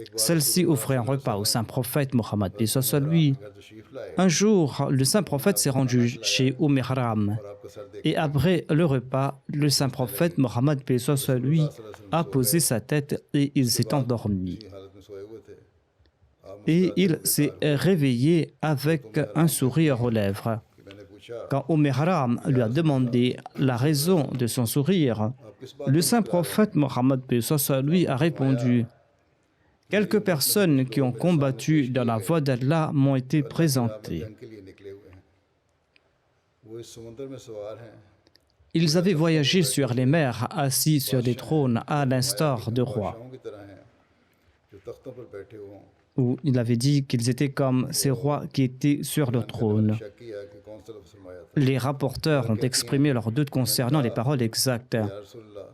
एक बार Celle-ci offrait un repas au saint prophète Mohammed paix soit lui. घर तशरीफ लाए Un jour, le saint prophète s'est rendu chez Haram. और आपका सर देख Et après le repas, le saint prophète Mohammed paix soit lui a posé sa tête et il s'est endormi. की हालत में सोए हुए थे। Et il s'est réveillé avec un sourire aux lèvres. कि मैंने पूछा Quand Haram lui a demandé la raison de son sourire, आप किस बात le saint prophète Mohammed paix soit lui a répondu, quelques personnes qui ont combattu dans la voie d'Allah m'ont été présentées. जंग के लिए निकले हुए हैं, वो इस समुद्र में सवार हैं Ils avaient voyagé sur les mers, assis sur des trônes à l'instar de rois. बादशाहों की तरह हैं जो तख्तों पर बैठे हुए हों। Où il avait dit qu'ils étaient comme ces rois qui étaient sur leur trône. शक किया कि कौन सा लफ्ज़ फरमाया था। Les rapporteurs ont exprimé leur doute concernant les paroles exactes. या रसूलल्लाह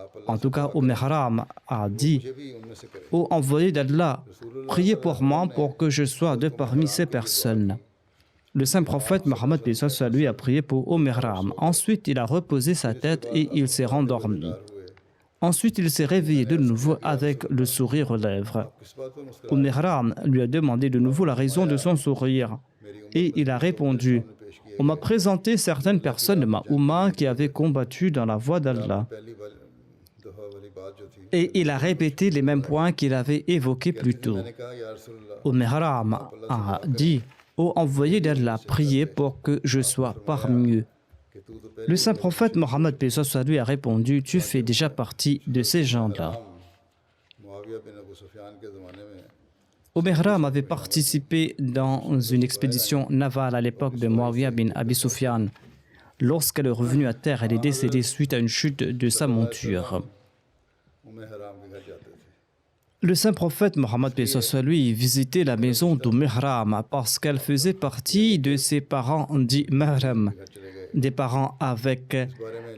आप अल्लाह En tout cas, Haram a dit, मुझे भी उनमें से करें। ô envoyé d'Allah, priez pour moi pour que je sois de parmi ces personnes. Le saint prophète Mohammed paix soit lui a prié pour Haram. Ensuite, il a reposé sa tête et il s'est rendormi. हुए Ensuite, il s'est réveillé de nouveau avec le sourire aux lèvres. किस बात पर मुस्कुरा Haram lui a demandé de nouveau la raison de son sourire. Et il a répondu, on m'a présenté certaines personnes de ma Oumma qui avaient combattu dans la voie d'Allah. पहली दफ़ा वाली बात जो थी Et il a répété les mêmes points qu'il avait évoqués plus tôt. मैंने कहा या रसूलल्लाह Haram a dit, ô envoyé d'Allah, priez pour que je sois parmi eux. कि तू तो Le saint prophète Mohammed paix soit lui a répondu, tu fais déjà partie de ces gens-là. Muawiya बिन अबू सुफियान के ज़माने में Haram avait participé dans une expédition navale à l'époque de Muawiyah bin Abi Sufyan. Lorsqu'elle est revenue à terre, elle est décédée suite à une chute de sa monture. हराम के घर जाते थे। Le saint prophète Mohammed paix soit lui visitait la maison Haram parce qu'elle faisait partie de ses parents dits mahram, des parents avec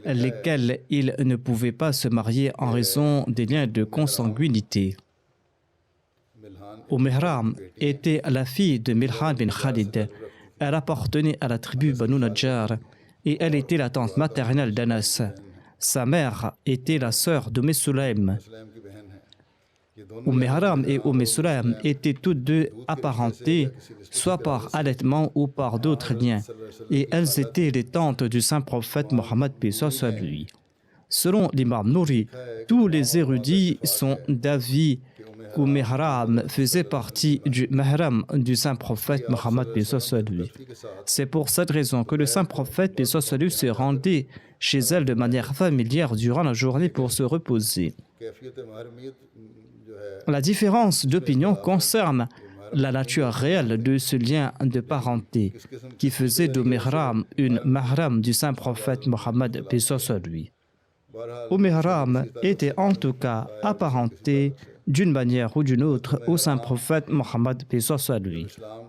lesquels il ne pouvait pas se marier en raison des liens de consanguinité. Haram était la fille de Milhan bin Khalid. Elle appartenait à la tribu Banu Najjar et elle était la tante maternelle d'Anas. Sa mère était la sœur de Sulaim. सलाम की बहन है। ये दोनों Haram et Sulaim étaient toutes deux apparentées, soit par allaitement ou par d'autres liens, et elles étaient les tantes du saint prophète Mohammed paix soit lui. Selon l'imam Nouri, tous les érudits sont d'avis Haram faisait partie du mahram du saint prophète Mohammed paix soit lui. C'est pour cette raison que le saint prophète paix soit lui se rendait chez elle de manière familière durant la journée pour se reposer. कैफियत महरमियत जो है La différence d'opinion concerne la nature réelle de ce lien de parenté qui faisait Haram une mahram du saint prophète Mohammed paix soit lui. बहरहाल Haram était en tout cas apparenté d'une manière ou d'une autre au saint prophète Mohammed paix soit lui. इस्लाम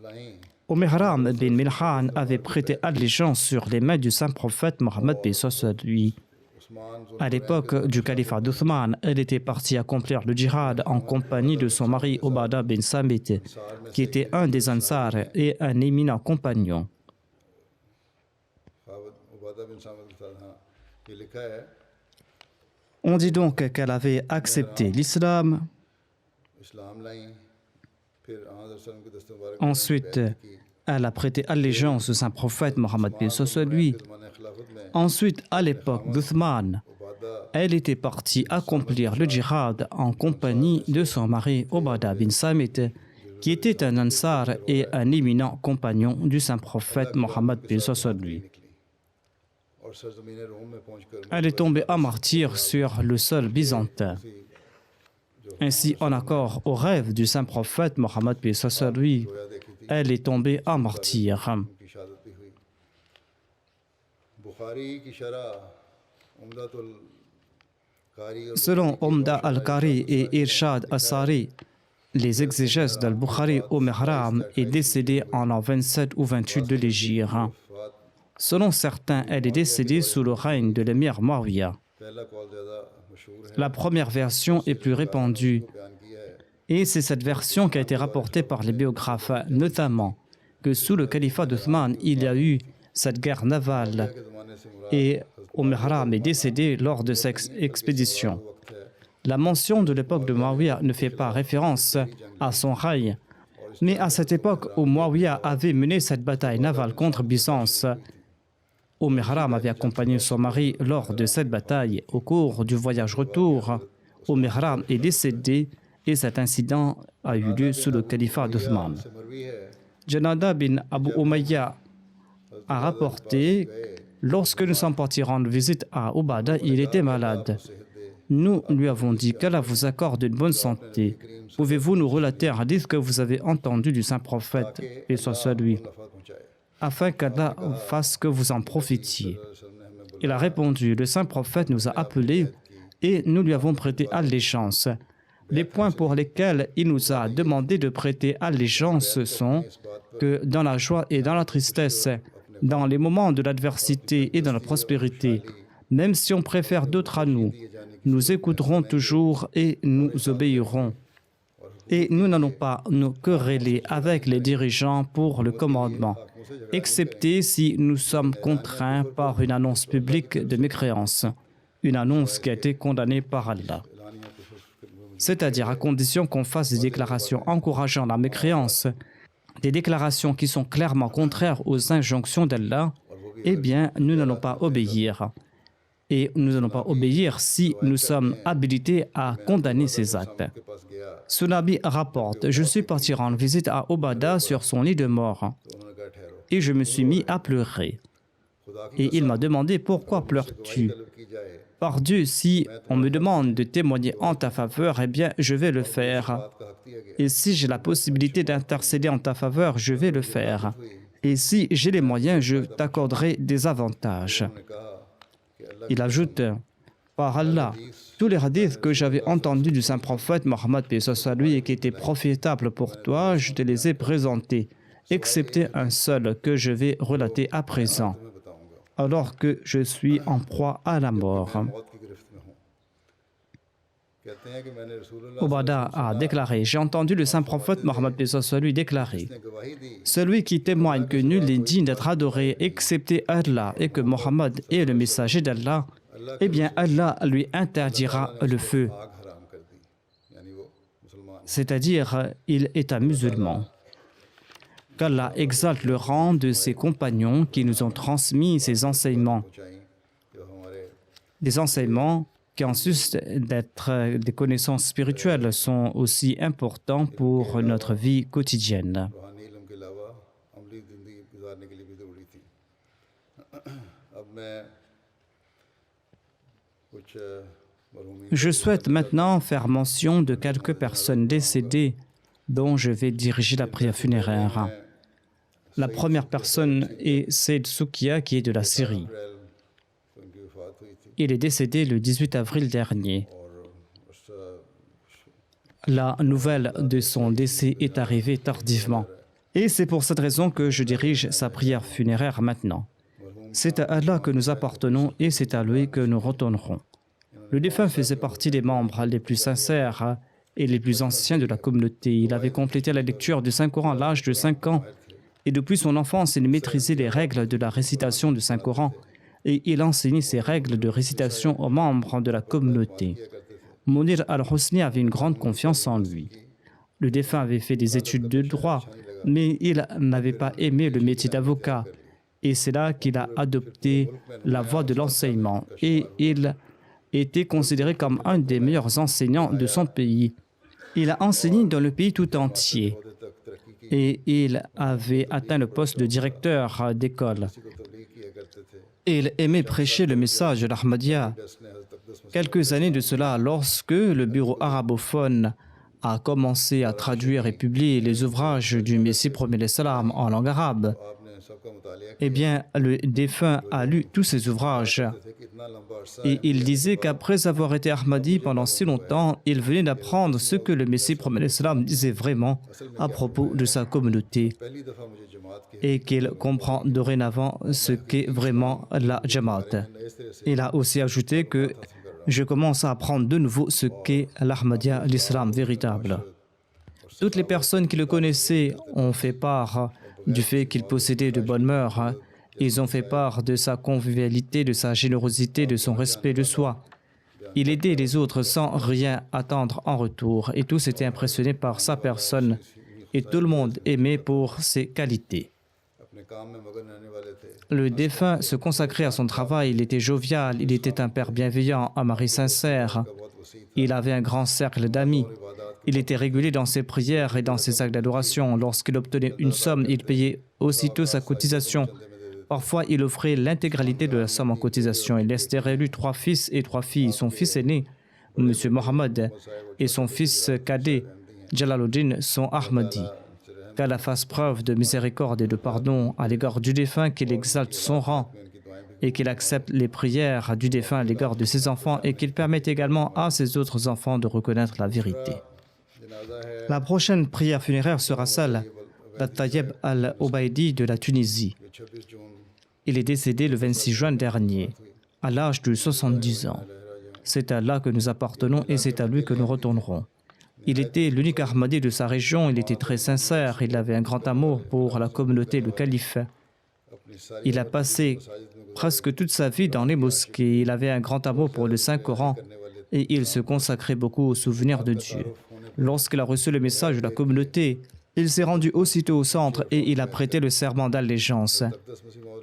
लाएं Haram bin Milhan avait prêté allégeance sur les mains du saint prophète Mohammed paix soit lui. Usman À l'époque du califat d'Othman, elle était partie accomplir le djihad en compagnie de son mari Obada bin Samit, qui était un des Ansar et un éminent compagnon. Ubada बिन सामित के साथ हाँ ये लिखा है On dit donc qu'elle avait accepté l'islam इस्लाम लाई फिर हज़रत सल्लल्लाहु अलैहि वसल्लम के दस्ते मुबारक में Ensuite, बैत की। elle a prêté allégeance au saint prophète Mohammed paix soit lui. के ज़माने खिलाफत में Ensuite, à l'époque d'Uthman, Ubada elle était partie accomplir le djihad en compagnie de son mari Obada bin Samit, qui était un ansar et un éminent compagnon du saint prophète Mohammed paix soit lui. निकली और सरजमीन रोम में पहुंचकर Elle est tombée en martyr sur le sol byzantin. Ainsi, en accord au rêve du saint prophète Mohammed paix soit lui, रोया देखी थी elle est tombée en martyr. उनकी शहादत भी हुई। बुखारी की शरह उम्दतुल कारी और Selon Omda al-Qari et Irshad al-Sari, les exégèses d'Al-Bukhari au Mihram est décédée en l'an 27 ou 28 de l'Hégire. वफात Selon certains, elle est décédée sous le règne de l'émir Muawiyah. पहला कौल ज़्यादा मशहूर है La première version est plus répandue बयान किया है et c'est cette version qui a été rapportée par les biographes, notamment que sous le califat d'Othman, il y a eu cette guerre navale के ज़माने से मुराद et Mihram est décédé lors de cette expédition. वक्त है La mention de l'époque de Muawiyah ne fait pas référence à son règne, mais à cette époque où Muawiyah avait mené cette bataille navale contre Byzance, Mihram avait accompagné son mari lors de cette bataille. Au cours du voyage retour, Mihram est décédé et cet incident a eu lieu sous le califat d'Othman. से मरवी है Janada bin Abu Umayya a rapporté, lorsque nous sommes partis rendre visite à Ubada, il était malade. सेहत दे Nous lui avons dit qu'Allah vous accorde une bonne santé. Pouvez-vous nous relater un hadith que vous avez entendu du saint prophète, et soit sur lui, खिलाफत पहुंचाए। afin qu'Allah fasse que vous en profitiez? वसल्लम ने हमें Il a répondu, le saint prophète nous a appelés et nous lui avons prêté allégeance. Les points pour lesquels il nous a demandé de prêter allégeance sont que dans la joie et dans la tristesse, dans les moments de l'adversité et dans la prospérité, même si on préfère d'autres à nous, nous écouterons toujours et nous obéirons. Et nous n'allons pas nous quereller avec les dirigeants pour le commandement, excepté si nous sommes contraints par une annonce publique de mécréance, une annonce qui a été condamnée par Allah. C'est-à-dire à condition qu'on fasse des déclarations encourageant la mécréance, des déclarations qui sont clairement contraires aux injonctions d'Allah, eh bien, nous n'allons pas obéir. Et nous n'allons pas obéir si nous sommes habilités à condamner ces actes. के पास गया Sunabi rapporte, je suis parti rendre visite à Obada sur son lit de mort तो उन्होंने कहा ठहरो et je me suis mis à pleurer. खुदा की Et il m'a demandé pourquoi pleures-tu? तलब की जाए Par Dieu, si on me demande de témoigner en ta faveur, eh bien, je vais le faire. बात का हक दिया गया Et si j'ai la possibilité d'intercéder en ta faveur, je vais le faire. Et si j'ai les moyens, je t'accorderai des avantages. उन्होंने कहा कि अल्लाह Il ajoute, par Allah, tous les hadiths que j'avais entendus du saint prophète Mohammed paix soit sur lui et qui étaient profitables pour toi, je te les ai présentés, excepté un seul que je vais relater à présent, तुम्हें बताऊंगा alors que je suis en proie à la mort. मौत की गिरफ्त में हूँ कहते हैं कि मैंने रसूलुल्लाह Obada a déclaré, j'ai entendu le saint prophète Mohammed paix soit sur lui déclarer, ने गवाही दी celui qui témoigne que nul n'est digne d'être adoré excepté Allah et que Mohammed est le messager d'Allah, eh bien Allah lui interdira le feu. आग हराम कर दी यानी वो मुसलमान C'est-à-dire, il est un musulman. Qu'Allah exalte le rang de ses compagnons qui nous ont transmis ces enseignements, पहुंचाई जो हमारे des enseignements qui, en sus d'être des connaissances spirituelles, sont aussi importants pour notre vie quotidienne. रूहानी इल्म के अलावा अमली ज़िंदगी गुजारने के लिए भी ज़रूरी थी अब मैं कुछ मरहूमी Je souhaite maintenant faire mention de quelques personnes décédées dont je vais diriger la prière funéraire. La première personne est Saïd Soukia qui est de la Syrie. अप्रैल को उनकी वफात हुई थी Il est décédé le 18 avril dernier. और उस La nouvelle de son décès est arrivée tardivement. Et c'est pour cette raison que je dirige sa prière funéraire maintenant. C'est à Allah que nous appartenons et c'est à lui que nous retournerons. Le défunt faisait partie des membres les plus sincères et les plus anciens de la communauté. Il avait complété la lecture du Saint-Coran à l'âge de 5 ans et depuis son enfance, il maîtrisait les règles de la récitation du Saint-Coran et il enseignait ces règles de récitation aux membres de la communauté. Mounir al-Husni avait une grande confiance en lui. Le défunt avait fait des études de droit, mais il n'avait pas aimé le métier d'avocat. Et c'est là qu'il a adopté la voie de l'enseignement. Et il était considéré comme un des meilleurs enseignants de son pays. Il a enseigné dans le pays tout entier. Et il avait atteint le poste de directeur d'école. Il aimait prêcher le message de l'Ahmadiyya. Quelques années de cela, lorsque le bureau arabophone a commencé à traduire et publier les ouvrages du Messie premier l'Islam en langue arabe, eh bien, le défunt a lu tous ces ouvrages. Et il disait qu'après avoir été Ahmadi pendant si longtemps, il venait d'apprendre ce que le Messie premier l'Islam disait vraiment à propos de sa communauté et qu'il comprend dorénavant ce qu'est vraiment la Jamaat. Il a aussi ajouté que je commence à apprendre de nouveau ce qu'est l'Ahmadiyya, l'islam véritable. Toutes les personnes qui le connaissaient ont fait part du fait qu'il possédait de bonnes mœurs. Ils ont fait part de sa convivialité, de sa générosité, de son respect de soi. Il aidait les autres sans rien attendre en retour et tous étaient impressionnés par sa personne et tout le monde aimait pour ses qualités. Le défunt se consacrait à son travail, il était jovial, il était un père bienveillant, un mari sincère. Il avait un grand cercle d'amis. Il était régulier dans ses prières et dans ses actes d'adoration. Lorsqu'il obtenait une somme, il payait aussitôt sa cotisation. Parfois, il offrait l'intégralité de la somme en cotisation. Il laissait derrière lui 3 fils et 3 filles. Son fils aîné, M. Mohammed, et son fils cadet, Jalaluddin, sont Ahmadi. Qu'Allah fasse preuve de miséricorde et de pardon à l'égard du défunt, qu'il exalte son rang et qu'il accepte les prières du défunt à l'égard de ses enfants et qu'il permette également à ses autres enfants de reconnaître la vérité. La prochaine prière funéraire sera celle d'At-Tayyib al-Obaidi de la Tunisie. Il est décédé le 26 juin dernier, à l'âge de 70 ans. C'est à Allah que nous appartenons et c'est à lui que nous retournerons. Il était l'unique Ahmadi de sa région, il était très sincère, il avait un grand amour pour la communauté, le calife. Il a passé presque toute sa vie dans les mosquées, il avait un grand amour pour le Saint-Coran et il se consacrait beaucoup au souvenir de Dieu. Lorsqu'il a reçu le message de la communauté, il s'est rendu aussitôt au centre et il a prêté le serment d'allégeance.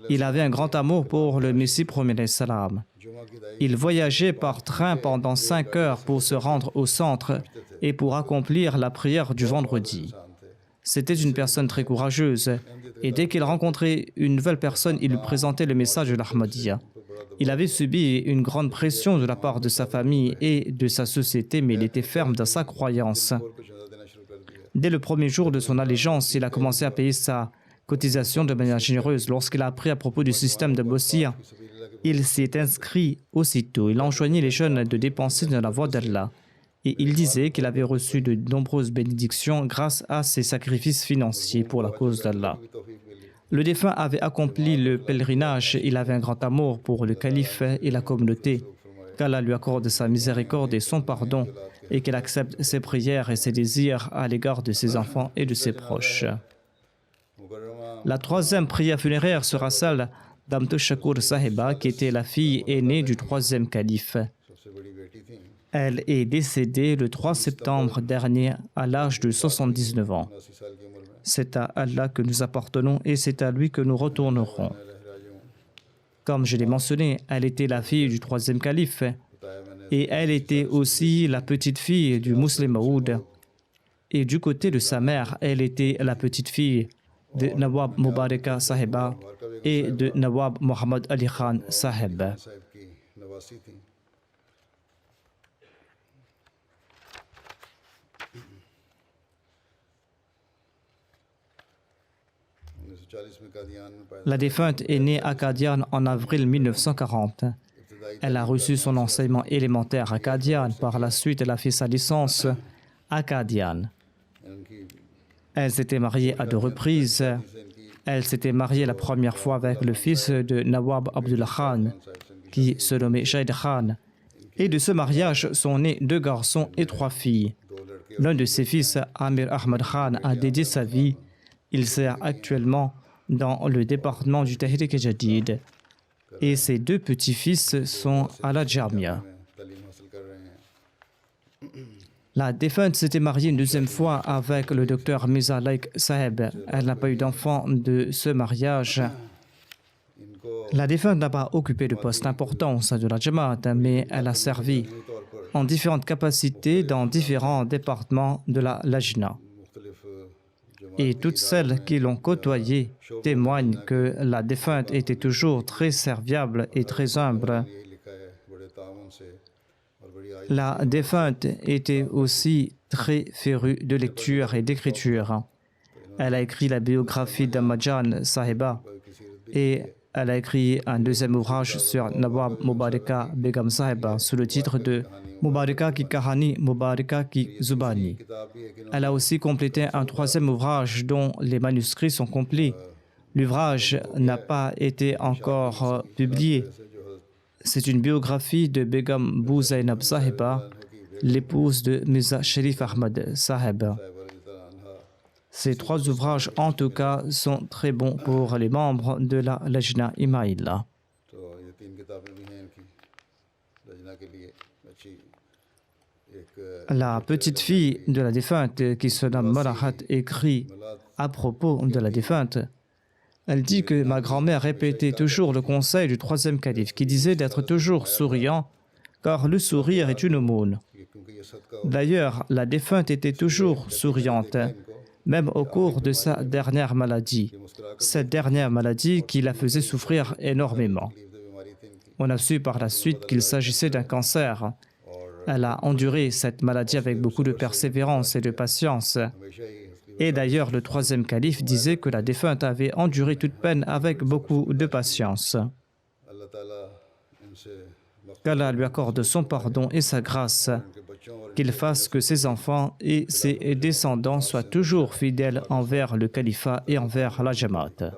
Il avait un grand amour pour le Messie premier l'Islam. Il voyageait par train pendant 5 heures pour se rendre au centre et pour accomplir la prière du vendredi. C'était une personne très courageuse et dès qu'il rencontrait une nouvelle personne, il lui présentait le message de l'Ahmadiyya. Il avait subi une grande pression de la part de sa famille et de sa société, mais il était ferme dans sa croyance. Dès le premier jour de son allégeance, il a commencé à payer sa cotisation de manière généreuse. Lorsqu'il a appris à propos du système de Bossia, il s'est inscrit aussitôt. Il enjoignait les jeunes de dépenser dans la voie d'Allah. Et il disait qu'il avait reçu de nombreuses bénédictions grâce à ses sacrifices financiers pour la cause d'Allah. Le défunt avait accompli le pèlerinage. Il avait un grand amour pour le calife et la communauté. Qu'Allah lui accorde sa miséricorde et son pardon et qu'il accepte ses prières et ses désirs à l'égard de ses enfants et de ses proches. La troisième prière funéraire sera celle d'Amtu Shakur Sahiba, qui était la fille aînée du troisième calife. Elle est décédée le 3 septembre dernier à l'âge de 79 ans. C'est à Allah que nous appartenons et c'est à lui que nous retournerons. Comme je l'ai mentionné, elle était la fille du troisième calife et elle était aussi la petite fille du Muslim Maoud. Et du côté de sa mère, elle était la petite fille de Nawab Mubaraka Sahiba et de Nawab Muhammad Ali Khan Sahib. La défunte est née à Qadian en avril 1940. Elle a reçu son enseignement élémentaire à Qadian. Par la suite, elle a fait sa licence à Qadian. Elle s'était mariée à 2 reprises. Elle s'était mariée la première fois avec le fils de Nawab Abdullah Khan, qui se nommait Shahid Khan. Et de ce mariage sont nés 2 garçons et 3 filles. L'un de ses fils, Amir Ahmad Khan, a dédié sa vie. Il sert actuellement dans le département du Tahrik Jadid. Et ses 2 petits-fils sont à la Jamia. La défunte s'était mariée une deuxième fois avec le docteur Mirza Laik Saheb. Elle n'a pas eu d'enfant de ce mariage. इनको La défunte n'a pas occupé de poste important au sein de la Jamaat, mais elle a servi मजमूई तौर पर en différentes capacités dans différents départements de la Lajna. मुख्तलिफ Et toutes celles qui l'ont côtoyée témoignent que la défunte était toujours très serviable et très humble. यही लिखा है बड़े ताउन से और बड़ी आयत La défunte était aussi très férue de lecture et d'écriture. Elle a écrit la biographie d'Amajan Sahiba et elle a écrit un deuxième ouvrage sur Nawab Mubaraka Begum Sahiba sous le titre de Mubaraka ki Kahani, Mubaraka ki Zubani. किताब भी है कि Elle a aussi complété un troisième ouvrage dont les manuscrits sont complets. L'ouvrage n'a pas été encore publié. C'est une biographie de Begum Bou Zainab Sahiba, l'épouse de Mirza Sharif Ahmad Sahib. Ces trois ouvrages, en tout cas, sont très bons pour les membres de la Lajna Imaïla. तो ये तीन किताबें भी हैं इनकी लजना के लिए अच्छी एक La petite fille de la défunte, qui se nomme Marahat, écrit à propos de la défunte. Elle dit que ma grand-mère répétait toujours le conseil du troisième calife, qui disait d'être toujours souriant, car le sourire est une aumône. क्योंकि ये सदका D'ailleurs, la défunte était toujours souriante, même au cours de sa dernière maladie. Cette dernière maladie qui la faisait souffrir énormément. बीमारी थी इनकी On a su par la suite qu'il s'agissait d'un cancer. Elle a enduré cette maladie avec beaucoup de persévérance et de patience. हमेशा ही Et d'ailleurs, le troisième calife disait que la défunte avait enduré toute peine avec beaucoup de patience. अल्लाह ताला इनसे Qu'Allah lui accorde son pardon et sa grâce, के बच्चों और qu'il fasse que ses enfants et ses descendants soient toujours fidèles envers le califat et envers la Jamaat.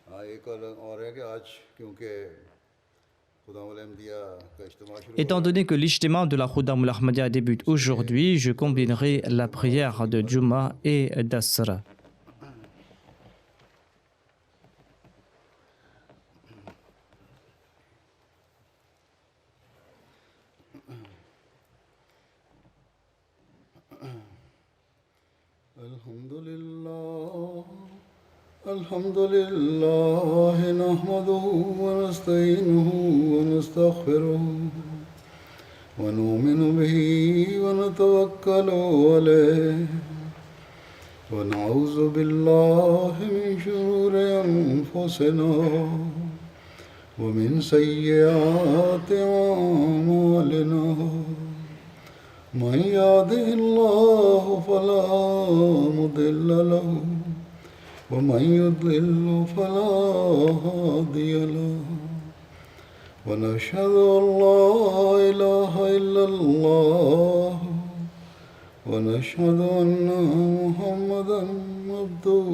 हाँ एक और है कि आज क्योंकि खुदा अहमदिया का इज्तिमा शुरू Étant donné que l'ijtima de la Khudam al-Ahmadiyya débute aujourd'hui, je combinerai la prière de Juma et d'Asr. الحمد لله نحمده ونستعينه ونستغفره ونؤمن به ونتوكل عليه ونعوذ بالله من شرور أنفسنا ومن سيئات أعمالنا من يهده الله فلا مضل له ومن يضلل فلا هادي له ونشهد أن لا إله إلا الله ونشهد أن محمدا عبده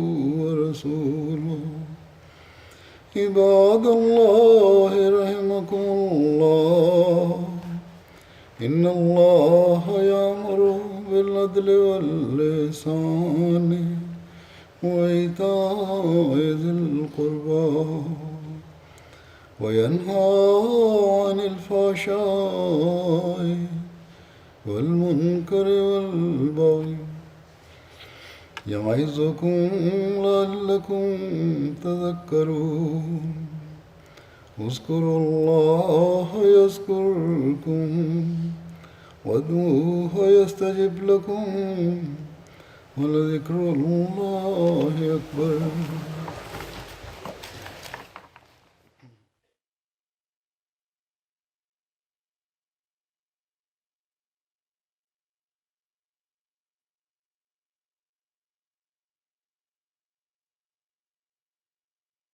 ورسوله عباد الله رحمكم الله إن الله يأمر بالعدل والإحسان وإيتاء ذي القربى وينهى عن الفحشاء والمنكر والبغي يعظكم لعلكم تذكرون اذكروا الله يذكركم وادعوه يستجب لكم ولذكر الله أكبر